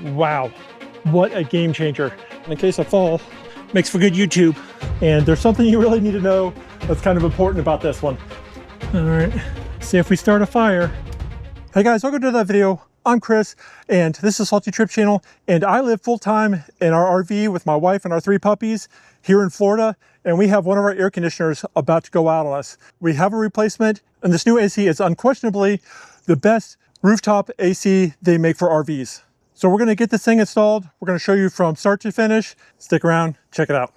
Wow, what a game changer. In case I fall, makes for good YouTube. And there's something you really need to know that's kind of important about this one. All right, see if we start a fire. Hey guys, welcome to that video. I'm Chris, and this is Salty Trip Channel, and I live full-time in our RV with my wife and our 3 puppies here in Florida, and we have one of our air conditioners about to go out on us. We have a replacement, and this new AC is unquestionably the best rooftop AC they make for RVs. So we're gonna get this thing installed. We're gonna show you from start to finish. Stick around, check it out.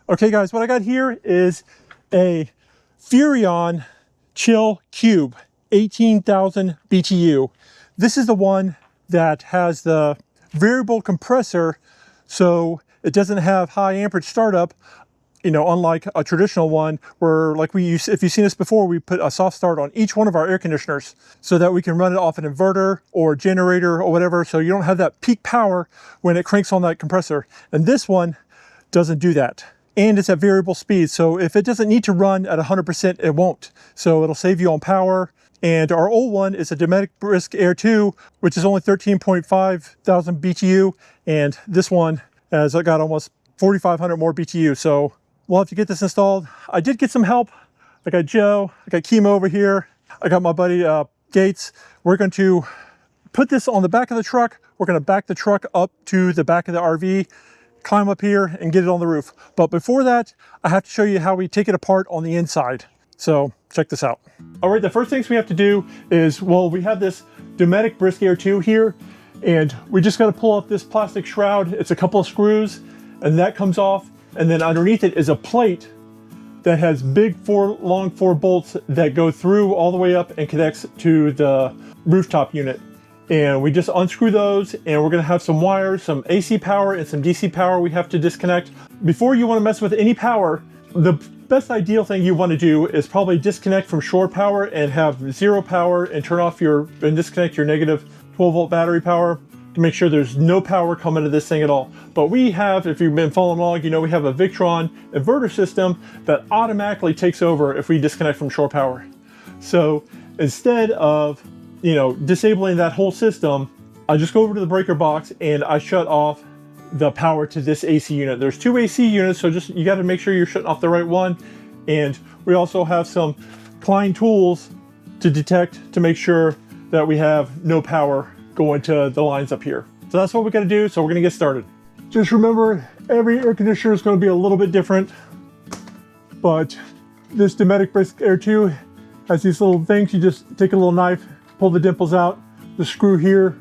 Okay guys, what I got here is a Furrion Chill Cube, 18,000 BTU. This is the one that has the variable compressor, so it doesn't have high amperage startup, you know, unlike a traditional one where, like we use, if you've seen this before, we put a soft start on each one of our air conditioners so that we can run it off an inverter or generator or whatever, so you don't have that peak power when it cranks on that compressor. And this one doesn't do that. And it's at variable speed, so if it doesn't need to run at 100%, it won't. So it'll save you on power. And our old one is a Dometic Brisk Air 2, which is only 13.5 thousand BTU, and this one has got almost 4,500 more BTU. So we'll have to get this installed. I did get some help. I got Joe, I got Kimo over here, I got my buddy Gates. We're going to put this on the back of the truck. We're going to back the truck up to the back of the RV, climb up here and get it on the roof. But before that, I have to show you how we take it apart on the inside. So check this out. All right, the first things we have to do is, well, we have this Dometic Brisk Air 2 here, and we just got to pull off this plastic shroud. It's a couple of screws, and that comes off. And then underneath it is a plate that has big long four bolts that go through all the way up and connects to the rooftop unit. And we just unscrew those, and we're gonna have some wires, some AC power and some DC power we have to disconnect. Before you wanna mess with any power, the best ideal thing you wanna do is probably disconnect from shore power and have 0 power and turn off and disconnect your negative 12-volt battery power to make sure there's no power coming to this thing at all. But we have, if you've been following along, you know we have a Victron inverter system that automatically takes over if we disconnect from shore power. So instead of, you know, disabling that whole system, I just go over to the breaker box and I shut off the power to this AC unit. There's 2 AC units, so just, you got to make sure you're shutting off the right one. And we also have some Klein tools to detect to make sure that we have no power going to the lines up here. So that's what we got to do. So we're going to get started. Just remember, every air conditioner is going to be a little bit different, but this Dometic Brisk Air 2 has these little things. You just take a little knife, pull the dimples out, the screw here,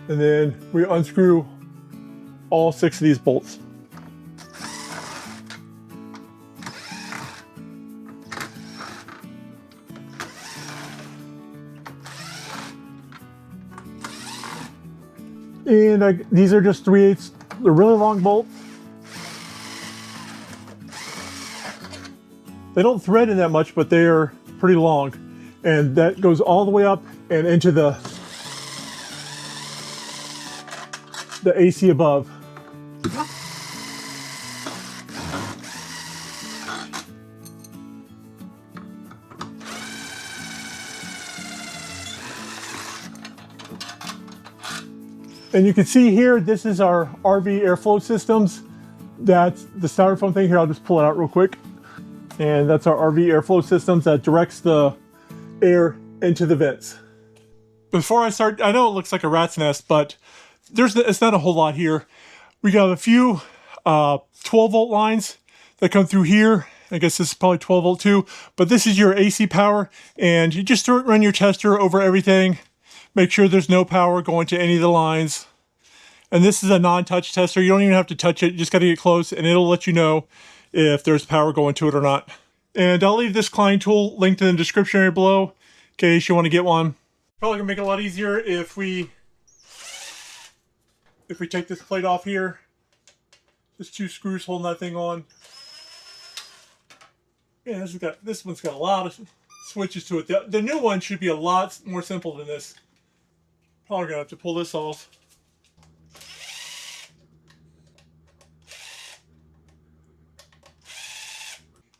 and then we unscrew all 6 of these bolts. And these are just 3/8, they're really long bolts. They don't thread in that much, but they are pretty long. And that goes all the way up and into the AC above. And you can see here, this is our RV airflow systems. That's the styrofoam thing here. I'll just pull it out real quick. And that's our RV airflow systems that directs the air into the vents. Before I start, I know it looks like a rat's nest, but it's not a whole lot here. We got a few 12-volt lines that come through here. I guess this is probably 12-volt too, but this is your AC power, and you just run your tester over everything. Make sure there's no power going to any of the lines. And this is a non-touch tester. You don't even have to touch it. You just got to get close, and it'll let you know if there's power going to it or not. And I'll leave this Klein tool linked in the description area below in case you want to get one. Probably gonna make it a lot easier if we take this plate off here. Just 2 screws holding that thing on. Yeah, this one's got a lot of switches to it. The new one should be a lot more simple than this. Probably gonna have to pull this off.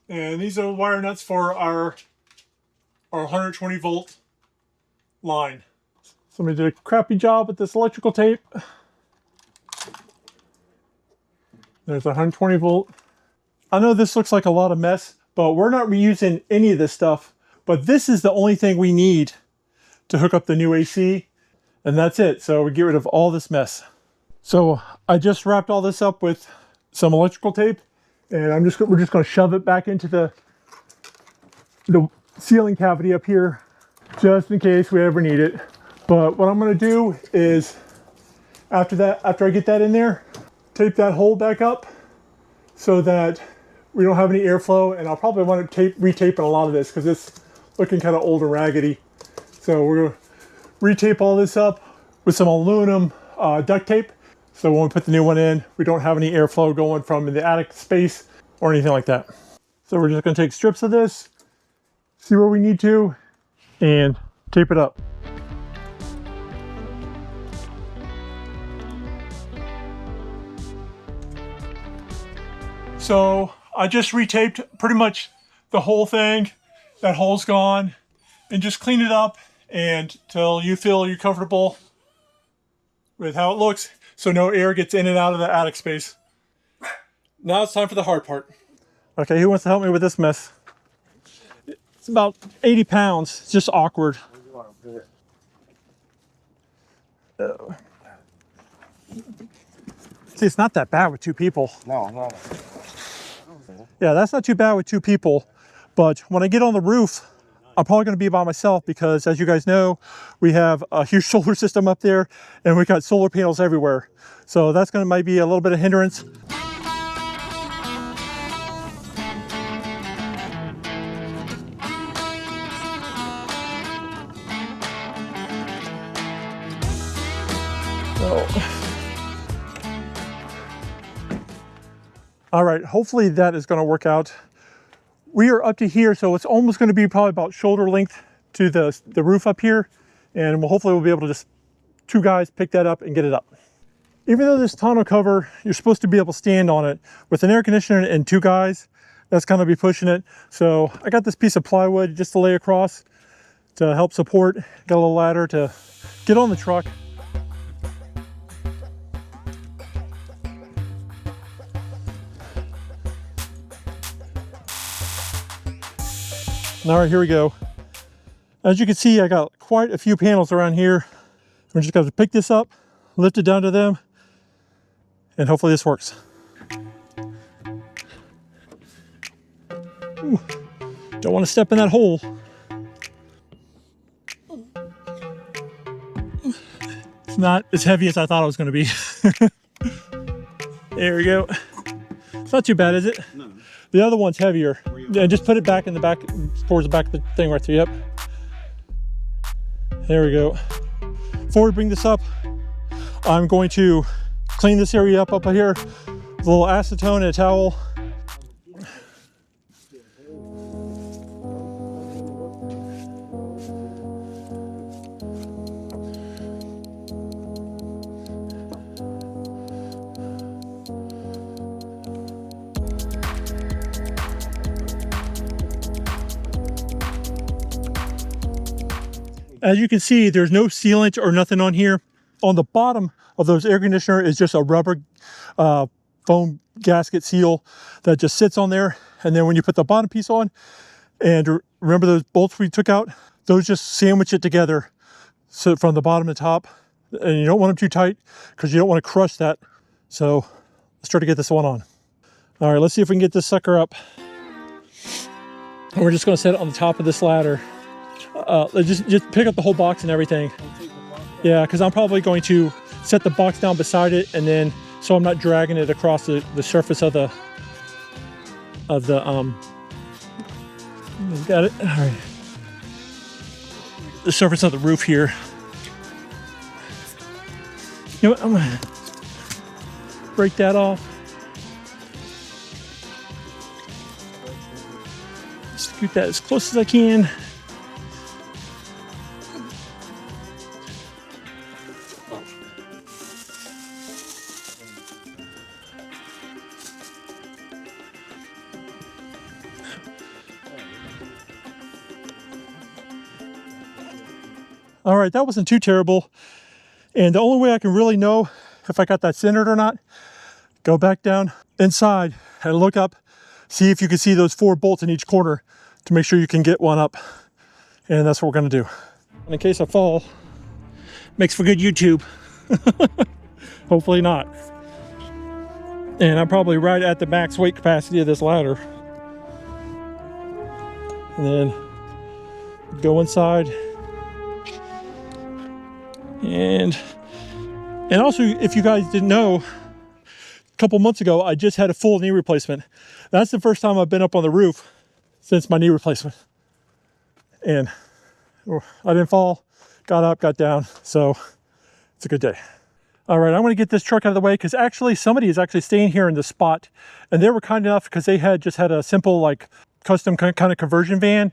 And these are wire nuts for our 120 volt line. Somebody did a crappy job with this electrical tape. There's 120 volt. I know this looks like a lot of mess, but we're not reusing any of this stuff. But this is the only thing we need to hook up the new AC, and that's it. So we get rid of all this mess. So I just wrapped all this up with some electrical tape, and we're just going to shove it back into the ceiling cavity up here, just in case we ever need it. But what I'm going to do is, after I get that in there, tape that hole back up so that we don't have any airflow, and I'll probably want to retaping a lot of this because it's looking kind of old and raggedy. So we're going to retape all this up with some aluminum duct tape, so when we put the new one in, we don't have any airflow going from the attic space or anything like that. So we're just going to take strips of this, see where we need to, and tape it up. So I just retaped pretty much the whole thing. That hole's gone, and just clean it up until you feel you're comfortable with how it looks, so no air gets in and out of the attic space. Now it's time for the hard part. Okay, who wants to help me with this mess? It's about 80 pounds. It's just awkward. See, it's not that bad with two people. No. Yeah, that's not too bad with two people. But when I get on the roof, I'm probably going to be by myself because, as you guys know, we have a huge solar system up there and we got solar panels everywhere. So that's going to might be a little bit of hindrance. All right, hopefully that is going to work out. We are up to here, so it's almost going to be probably about shoulder length to the roof up here, and hopefully we'll be able to just, two guys, pick that up and get it up. Even though this tonneau cover, you're supposed to be able to stand on it, with an air conditioner and two guys, that's going to be pushing it. So I got this piece of plywood just to lay across to help support. Got a little ladder to get on the truck. All right, here we go. As you can see, I got quite a few panels around here. We're just going to pick this up, lift it down to them, and hopefully this works. Ooh, don't want to step in that hole. It's not as heavy as I thought it was going to be. There we go. It's not too bad, is it? No. The other one's heavier. And just put it back in the back, towards the back of the thing right there. Yep. There we go. Before we bring this up, I'm going to clean this area up here with a little acetone and a towel. As you can see, there's no sealant or nothing on here. On the bottom of those air conditioner is just a rubber foam gasket seal that just sits on there. And then when you put the bottom piece on, and remember those bolts we took out, those just sandwich it together, so from the bottom to top. And you don't want them too tight because you don't want to crush that. So let's try to get this one on. All right, let's see if we can get this sucker up. And we're just going to set it on the top of this ladder. Just pick up the whole box and everything. Yeah, because I'm probably going to set the box down beside it, and then so I'm not dragging it across the surface of the got it. All right. The surface of the roof here. You know what? I'm gonna break that off. Scoot that as close as I can. All right, that wasn't too terrible. And the only way I can really know if I got that centered or not, go back down inside and look up, see if you can see those 4 bolts in each corner to make sure you can get one up. And that's what we're gonna do. And in case I fall, makes for good YouTube. Hopefully not. And I'm probably right at the max weight capacity of this ladder. And then go inside. And also, if you guys didn't know, a couple months ago, I just had a full knee replacement. That's the first time I've been up on the roof since my knee replacement. And I didn't fall, got up, got down, so it's a good day. All right, I'm gonna get this truck out of the way because actually somebody is actually staying here in this spot, and they were kind enough because they had just had a simple like custom kind of conversion van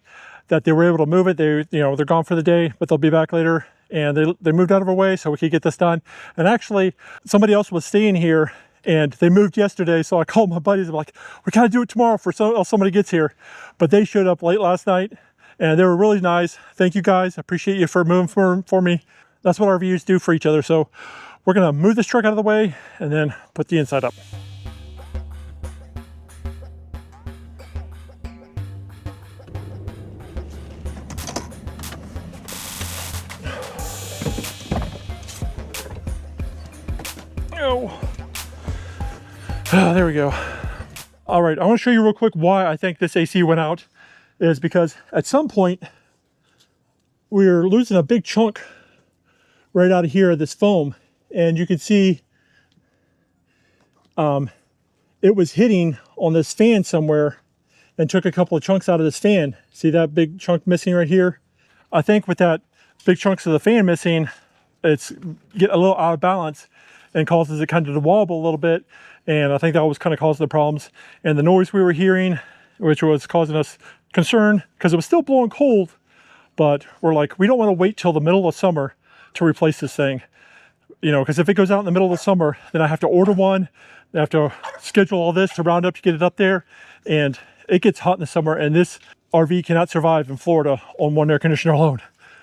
that they were able to move it. They, you know, they're gone for the day, but they'll be back later. And they moved out of our way so we could get this done. And actually, somebody else was staying here and they moved yesterday. So I called my buddies. I'm like, we gotta do it tomorrow for somebody gets here. But they showed up late last night and they were really nice. Thank you guys. I appreciate you for moving for me. That's what RVers do for each other. So we're gonna move this truck out of the way and then put the inside up. There we go. All right, I want to show you real quick why I think this AC went out. Is because at some point we were losing a big chunk right out of here of this foam, and you can see it was hitting on this fan somewhere and took a couple of chunks out of this fan. See that big chunk missing right here? I think with that big chunks of the fan missing, it's get a little out of balance and causes it kind of to wobble a little bit. And I think that was kind of causing the problems. And the noise we were hearing, which was causing us concern because it was still blowing cold, but we're like, we don't want to wait till the middle of summer to replace this thing. You know, because if it goes out in the middle of the summer, then I have to order one. I have to schedule all this to round up to get it up there. And it gets hot in the summer, and this RV cannot survive in Florida on one air conditioner alone.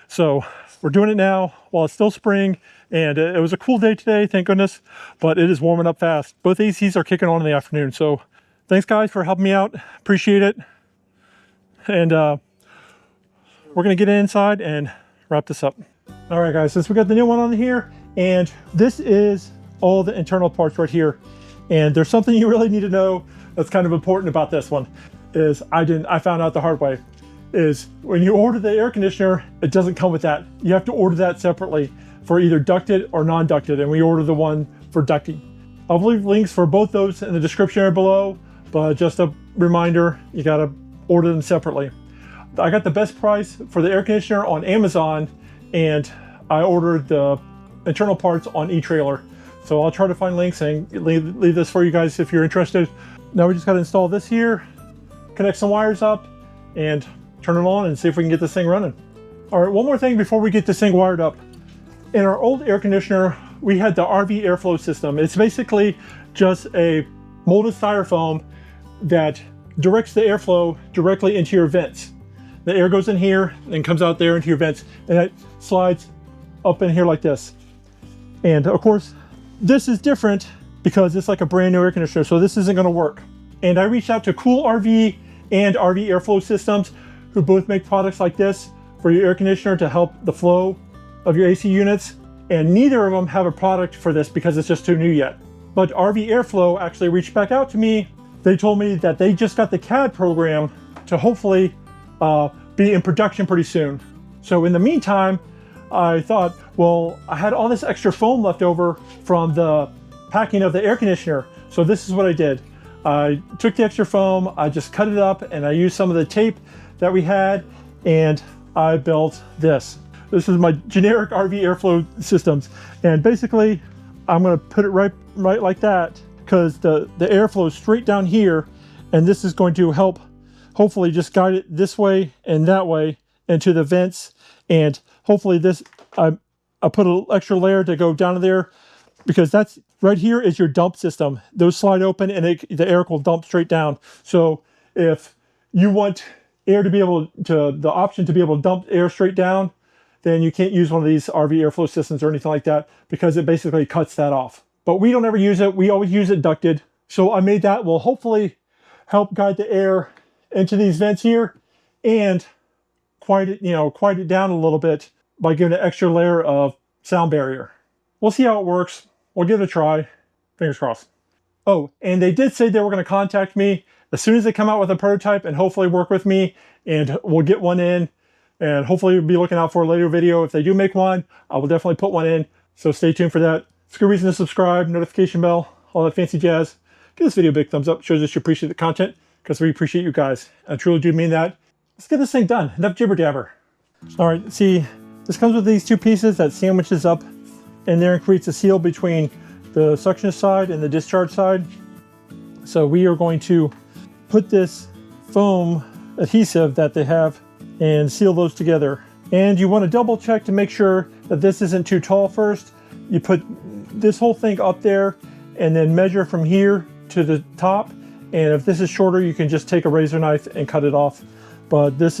So we're doing it now while it's still spring, and it was a cool day today, thank goodness, but it is warming up fast. Both ACs are kicking on in the afternoon. So thanks guys for helping me out. Appreciate it. And we're gonna get inside and wrap this up. All right guys, since we got the new one on here, and this is all the internal parts right here. And there's something you really need to know that's kind of important about this one, is I found out the hard way, is when you order the air conditioner, it doesn't come with that. You have to order that separately for either ducted or non-ducted, and we order the one for ducting. I'll leave links for both those in the description area below, but just a reminder, you gotta order them separately. I got the best price for the air conditioner on Amazon, and I ordered the internal parts on eTrailer. So I'll try to find links and leave this for you guys if you're interested. Now we just gotta install this here, connect some wires up, and turn it on and see if we can get this thing running. All right, one more thing before we get this thing wired up. In our old air conditioner, we had the RV airflow system. It's basically just a molded styrofoam that directs the airflow directly into your vents. The air goes in here and comes out there into your vents, and it slides up in here like this. And of course, this is different because it's like a brand new air conditioner, so this isn't gonna work. And I reached out to Cool RV and RV Airflow Systems, who both make products like this for your air conditioner to help the flow of your AC units. And neither of them have a product for this because it's just too new yet. But RV Airflow actually reached back out to me. They told me that they just got the CAD program to hopefully be in production pretty soon. So in the meantime, I thought, well, I had all this extra foam left over from the packing of the air conditioner. So this is what I did. I took the extra foam, I just cut it up, and I used some of the tape that we had, and I built this. This is my generic RV airflow systems. And basically, I'm gonna put it right like that, because the air flows straight down here, and this is going to help hopefully just guide it this way and that way into the vents. And hopefully this, I put an extra layer to go down there, because that's right here is your dump system. Those slide open and the air will dump straight down. So if you want air to be able to, the option to be able to dump air straight down, then you can't use one of these RV airflow systems or anything like that, because it basically cuts that off. But we don't ever use it. We always use it ducted. So I made that will hopefully help guide the air into these vents here and quiet it down a little bit by giving an extra layer of sound barrier. We'll see how it works. We'll give it a try. Fingers crossed. Oh, and they did say they were going to contact me as soon as they come out with a prototype and hopefully work with me, and we'll get one in, and hopefully we'll be looking out for a later video. If they do make one, I will definitely put one in. So stay tuned for that. It's a good reason to subscribe, notification bell, all that fancy jazz. Give this video a big thumbs up. Shows us you appreciate the content, because we appreciate you guys. I truly do mean that. Let's get this thing done. Enough jibber jabber. All right, see, this comes with these two pieces that sandwiches up in there and creates a seal between the suction side and the discharge side. So we are going to put this foam adhesive that they have and seal those together. And you want to double check to make sure that this isn't too tall first. You put this whole thing up there and then measure from here to the top. And if this is shorter, you can just take a razor knife and cut it off. But this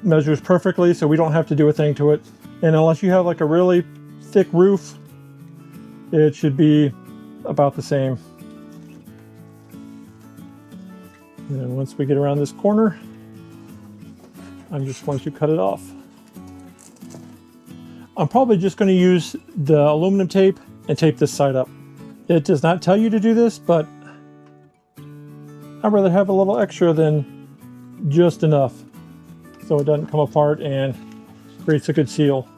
measures perfectly, so we don't have to do a thing to it. And unless you have like a really thick roof, it should be about the same. And then once we get around this corner, I'm just going to cut it off. I'm probably just going to use the aluminum tape and tape this side up. It does not tell you to do this, but I'd rather have a little extra than just enough, so it doesn't come apart and creates a good seal.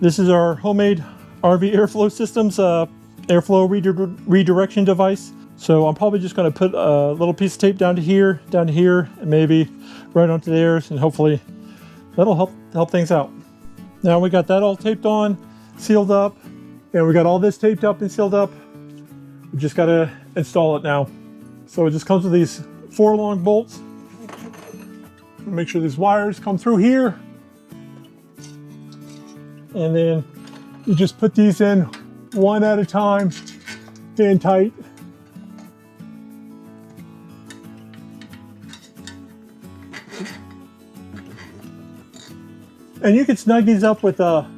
This is our homemade RV airflow systems airflow redirection device. So I'm probably just going to put a little piece of tape down to here, and maybe right onto theirs, and hopefully that'll help things out. Now we got that all taped on, sealed up, and we got all this taped up and sealed up. We just got to install it now. So it just comes with these 4 long bolts. Make sure these wires come through here, and then you just put these in one at a time, in tight. And you can snug these up with a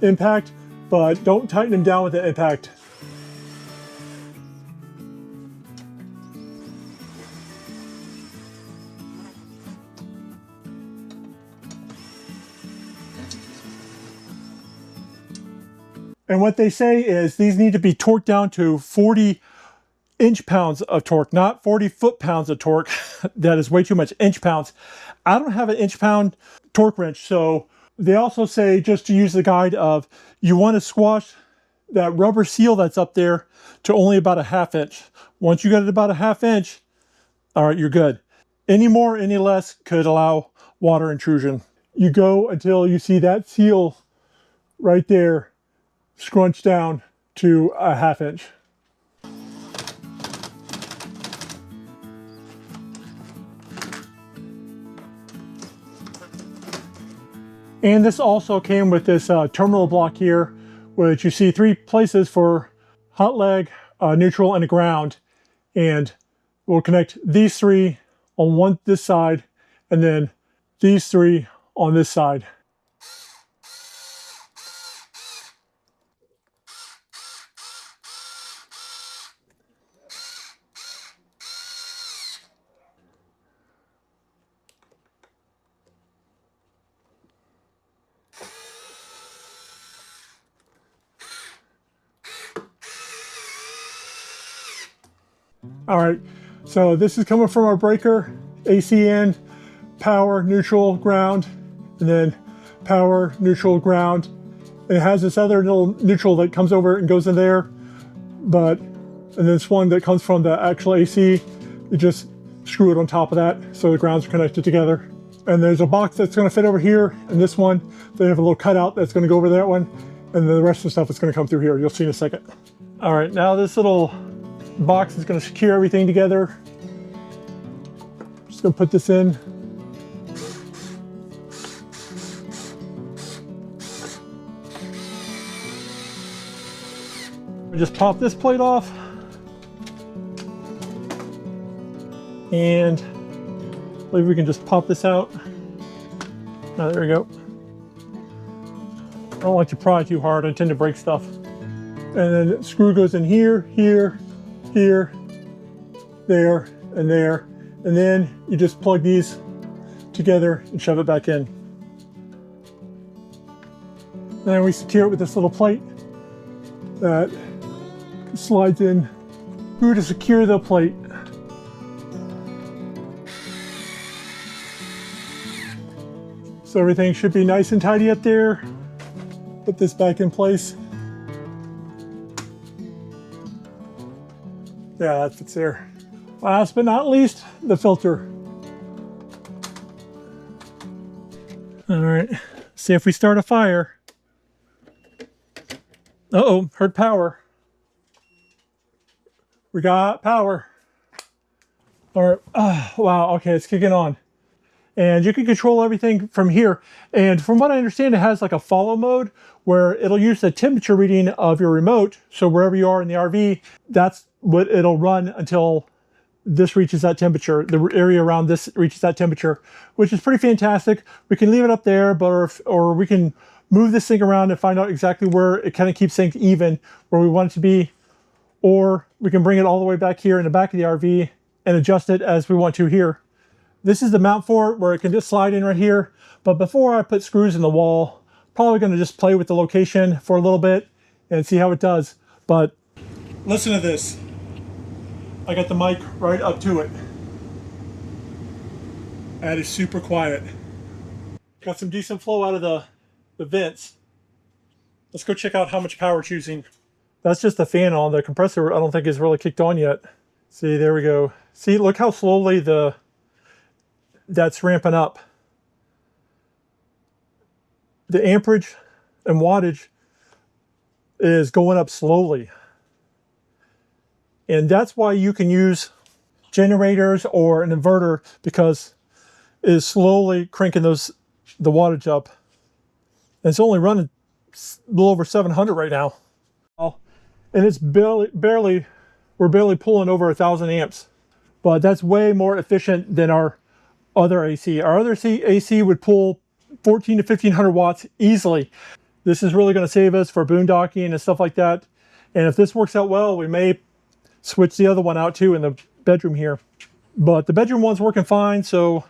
impact, but don't tighten them down with the impact. And what they say is these need to be torqued down to 40 inch-pounds of torque, not 40 foot-pounds of torque. That is way too much. Inch-pounds. I don't have an inch-pound torque wrench, so they also say just to use the guide of you want to squash that rubber seal that's up there to only about a 1/2 inch. Once you get it about a 1/2 inch, all right, you're good. Any more, any less could allow water intrusion. You go until you see that seal right there scrunched down to a 1/2 inch. And this also came with this terminal block here, which you see 3 places for hot leg, neutral, and a ground. And we'll connect these 3 on this side, and then these 3 on this side. All right, so this is coming from our breaker, AC in, power, neutral, ground, and then power, neutral, ground. And it has this other little neutral that comes over and goes in there, and this one that comes from the actual AC, you just screw it on top of that so the grounds are connected together. And there's a box that's going to fit over here, and this one, they have a little cutout that's going to go over that one, and then the rest of the stuff is going to come through here. You'll see in a second. All right, now this little box is going to secure everything together. Just going to put this in. We just pop this plate off, and I believe we can just pop this out. Oh, there we go. I don't like to pry too hard. I tend to break stuff. And then the screw goes in here, here, here, there, and there. And then you just plug these together and shove it back in. Then we secure it with this little plate that slides in. Screw to secure the plate. So everything should be nice and tidy up there. Put this back in place. Yeah, that fits there. Last but not least, the filter. All right, see if we start a fire. Uh-oh, heard power. We got power. All right, wow, okay, it's kicking on. And you can control everything from here. And from what I understand, it has like a follow mode where it'll use the temperature reading of your remote. So wherever you are in the RV, that's what it'll run until this reaches that temperature. The area around this reaches that temperature, which is pretty fantastic. We can leave it up there, but or we can move this thing around and find out exactly where it kind of keeps things even, where we want it to be. Or we can bring it all the way back here in the back of the RV and adjust it as we want to here. This is the mount for it, where it can just slide in right here. But before I put screws in the wall, probably going to just play with the location for a little bit and see how it does. But listen to this. I got the mic right up to it. That is super quiet. Got some decent flow out of the vents. Let's go check out how much power it's using. That's just the fan on. The compressor I don't think is really kicked on yet. See, there we go. See, look how slowly that's ramping up. The amperage and wattage is going up slowly. And that's why you can use generators or an inverter, because it is slowly cranking the wattage up. And it's only running a little over 700 right now. And it's we're barely pulling over 1,000 amps. But that's way more efficient than our other AC. Our other AC would pull 14 to 1500 watts easily. This is really going to save us for boondocking and stuff like that. And if this works out well, we may switch the other one out too in the bedroom here. But the bedroom one's working fine, so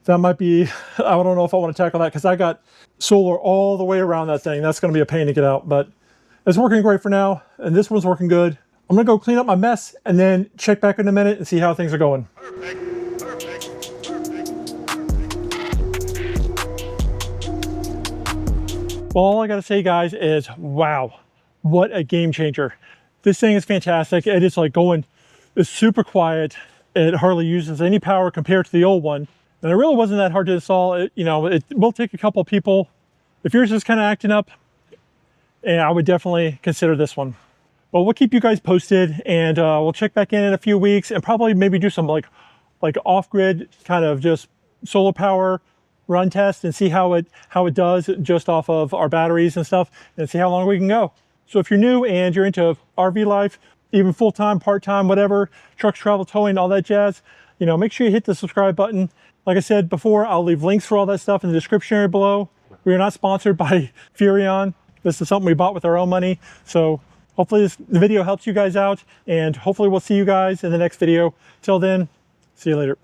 that might be, I don't know if I want to tackle that because I got solar all the way around that thing. That's going to be a pain to get out, but it's working great for now. And this one's working good. I'm going to go clean up my mess and then check back in a minute and see how things are going. Well, all I got to say, guys, is wow, what a game changer. This thing is fantastic. It is like it's super quiet. It hardly uses any power compared to the old one. And it really wasn't that hard to install. It will take a couple of people. If yours is kind of acting up, and I would definitely consider this one. Well, we'll keep you guys posted, and we'll check back in a few weeks and probably maybe do some like off-grid kind of just solar power run test and see how it does just off of our batteries and stuff, and see how long we can go. So if you're new and you're into RV life, even full-time, part-time, whatever, trucks, travel, towing, all that jazz, make sure you hit the subscribe button. Like I said before, I'll leave links for all that stuff in the description area below. We are not sponsored by Furrion. This is something we bought with our own money. So hopefully the video helps you guys out, and hopefully we'll see you guys in the next video. Till then, see you later.